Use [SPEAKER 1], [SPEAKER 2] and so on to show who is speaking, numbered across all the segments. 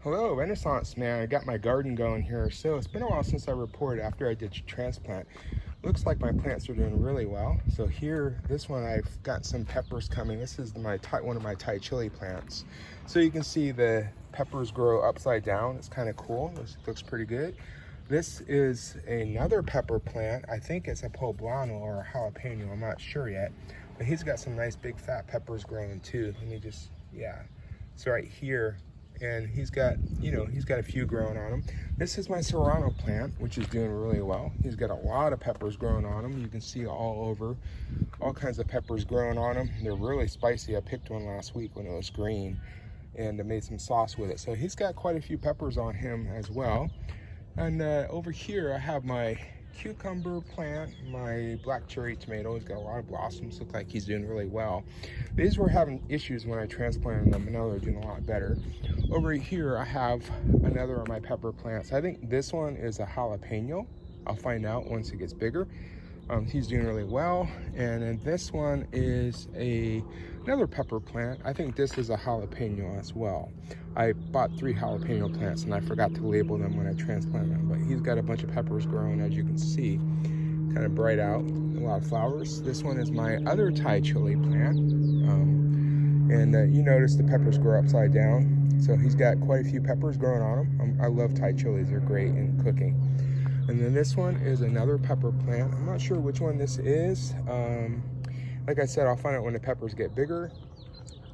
[SPEAKER 1] Hello, Renaissance Man. I got my garden going here. So it's been a while since I reported after I did transplant. Looks like my plants are doing really well. So here, this one, I've got some peppers coming. This is one of my Thai chili plants. So you can see the peppers grow upside down. It's kind of cool. Looks pretty good. This is another pepper plant. I think it's a poblano or a jalapeno. I'm not sure yet. But he's got some nice big fat peppers growing too. Let me just, yeah. So right here, and he's got a few growing on him. This is my serrano plant, which is doing really well. He's got a lot of peppers growing on him. You can see all over, all kinds of peppers growing on him. They're really spicy. I picked one last week when it was green, and I made some sauce with it. So he's got quite a few peppers on him as well. And over here, I have my cucumber plant, my black cherry tomato. He's got a lot of blossoms. Look like he's doing really well. These were having issues when I transplanted them, and now they're doing a lot better. Over here, I have another of my pepper plants. I think this one is a jalapeno. I'll find out once it gets bigger. He's doing really well. And then this one is another pepper plant. I think this is a jalapeno as well. I bought 3 jalapeno plants and I forgot to label them when I transplanted them, but he's got a bunch of peppers growing, as you can see, kind of bright out, a lot of flowers. This one is my other Thai chili plant. You notice the peppers grow upside down. So he's got quite a few peppers growing on him. I love Thai chilies, they're great in cooking. And then this one is another pepper plant. I'm not sure which one this is. Like I said, I'll find out when the peppers get bigger.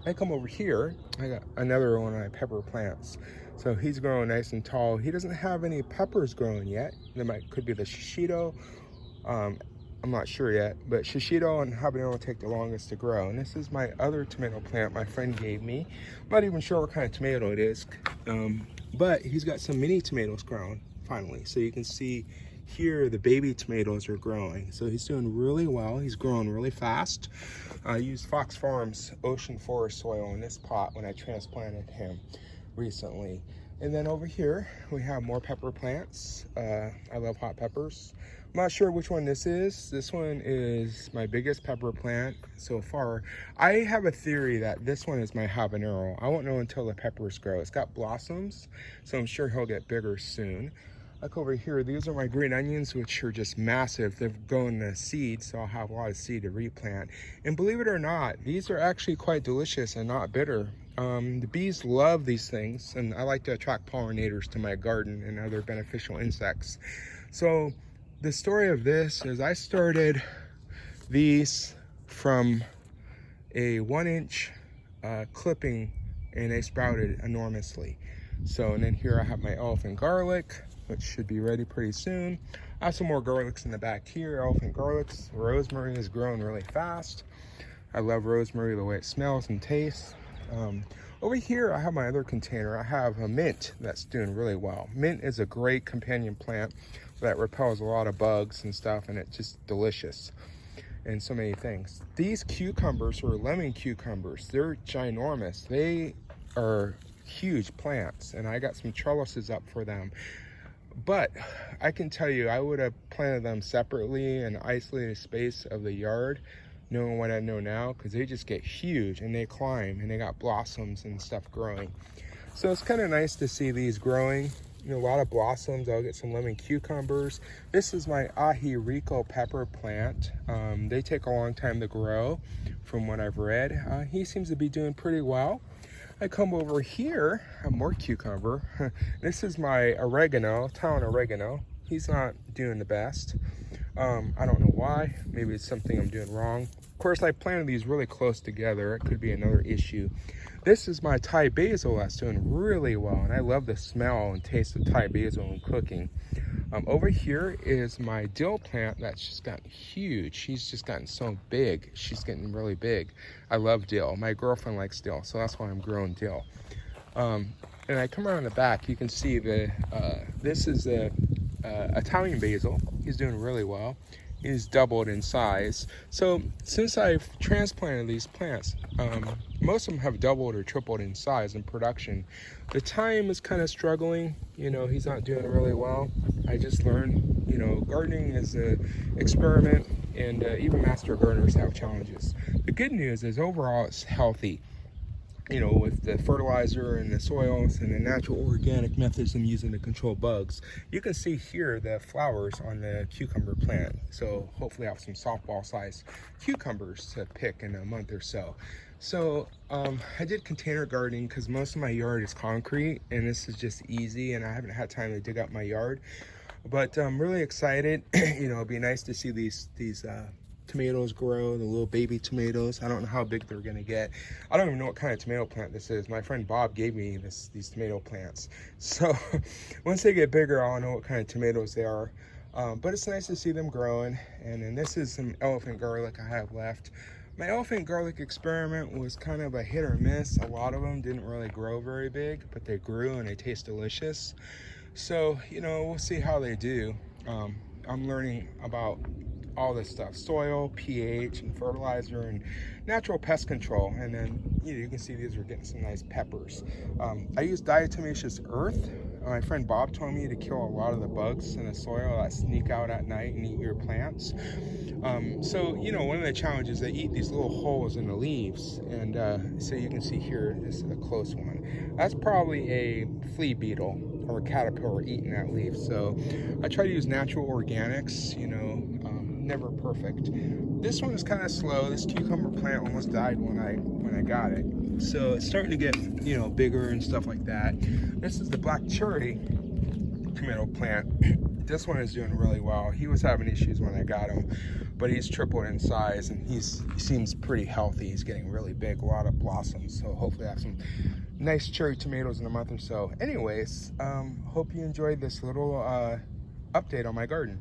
[SPEAKER 1] I come over here, I got another one of my pepper plants. So he's growing nice and tall. He doesn't have any peppers growing yet. Could be the shishito. I'm not sure yet, but shishito and habanero take the longest to grow. And this is my other tomato plant my friend gave me. I'm not even sure what kind of tomato it is, but he's got some mini tomatoes growing finally. So you can see here the baby tomatoes are growing. So he's doing really well. He's growing really fast. I used Fox Farms Ocean Forest soil in this pot when I transplanted him recently. And then over here we have more pepper plants. I love hot peppers. I'm not sure which one this is. This one is my biggest pepper plant so far. I have a theory that this one is my habanero. I won't know until the peppers grow. It's got blossoms, so I'm sure he'll get bigger soon. Look over here, these are my green onions, which are just massive. They're going to seed, so I'll have a lot of seed to replant. And believe it or not, these are actually quite delicious and not bitter. The bees love these things, and I like to attract pollinators to my garden and other beneficial insects. So the story of this is I started these from a 1-inch clipping, and they sprouted enormously. So, and then here I have my elephant garlic, which should be ready pretty soon. I have some more garlics in the back here, elephant garlics. Rosemary is growing really fast. I love rosemary, the way it smells and tastes. Over here, I have my other container. I have a mint that's doing really well. Mint is a great companion plant that repels a lot of bugs and stuff, and it's just delicious and so many things. These cucumbers are lemon cucumbers. They're ginormous. They are huge plants, and I got some trellises up for them. But I can tell you, I would have planted them separately in an isolated space of the yard, knowing what I know now, because they just get huge and they climb and they got blossoms and stuff growing. So it's kind of nice to see these growing. A lot of blossoms. I'll get some lemon cucumbers. This is my aji rico pepper plant. They take a long time to grow from what I've read. He seems to be doing pretty well. I come over here, I have more cucumber. This is my oregano, Italian oregano. He's not doing the best. I don't know why. Maybe it's something I'm doing wrong. Of course, I planted these really close together. It could be another issue. This is my Thai basil that's doing really well, and I love the smell and taste of Thai basil in cooking. Over here is my dill plant that's just gotten huge. She's just gotten so big. She's getting really big. I love dill. My girlfriend likes dill, so that's why I'm growing dill. And I come around the back, you can see this is a Italian basil. He's doing really well. He's doubled in size. So since I've transplanted these plants, most of them have doubled or tripled in size in production. The thyme is kind of struggling. He's not doing really well. I just learned, gardening is an experiment, and even master gardeners have challenges. The good news is overall it's healthy. you know, with the fertilizer and the soils and the natural organic methods I'm using to control bugs. You can see here the flowers on the cucumber plant. So hopefully I have some softball sized cucumbers to pick in a month or so. So I did container gardening because most of my yard is concrete and this is just easy, and I haven't had time to dig up my yard. But I'm really excited. You know, it'd be nice to see these tomatoes grow, the little baby tomatoes. I don't know how big they're gonna get. I don't even know what kind of tomato plant this is. My friend Bob gave me these tomato plants. So once they get bigger, I'll know what kind of tomatoes they are. But it's nice to see them growing. And then this is some elephant garlic I have left. My elephant garlic experiment was kind of a hit or miss. A lot of them didn't really grow very big, but they grew and they taste delicious. So, you know, we'll see how they do. I'm learning about all this stuff: soil, pH, and fertilizer, and natural pest control. And then you can see these are getting some nice peppers. I use diatomaceous earth. My friend Bob told me to kill a lot of the bugs in the soil that sneak out at night and eat your plants. So, you know, one of the challenges, they eat these little holes in the leaves. And so you can see here, this is a close one. That's probably a flea beetle or a caterpillar eating that leaf. So I try to use natural organics, you know, never perfect. This one is kind of slow. This cucumber plant almost died when I got it. So it's starting to get, you know, bigger and stuff like that. This is the black cherry tomato plant. This one is doing really well. He was having issues when I got him, but he's tripled in size and he seems pretty healthy. He's getting really big, a lot of blossoms. So hopefully I have some nice cherry tomatoes in a month or so. Anyways, hope you enjoyed this little update on my garden.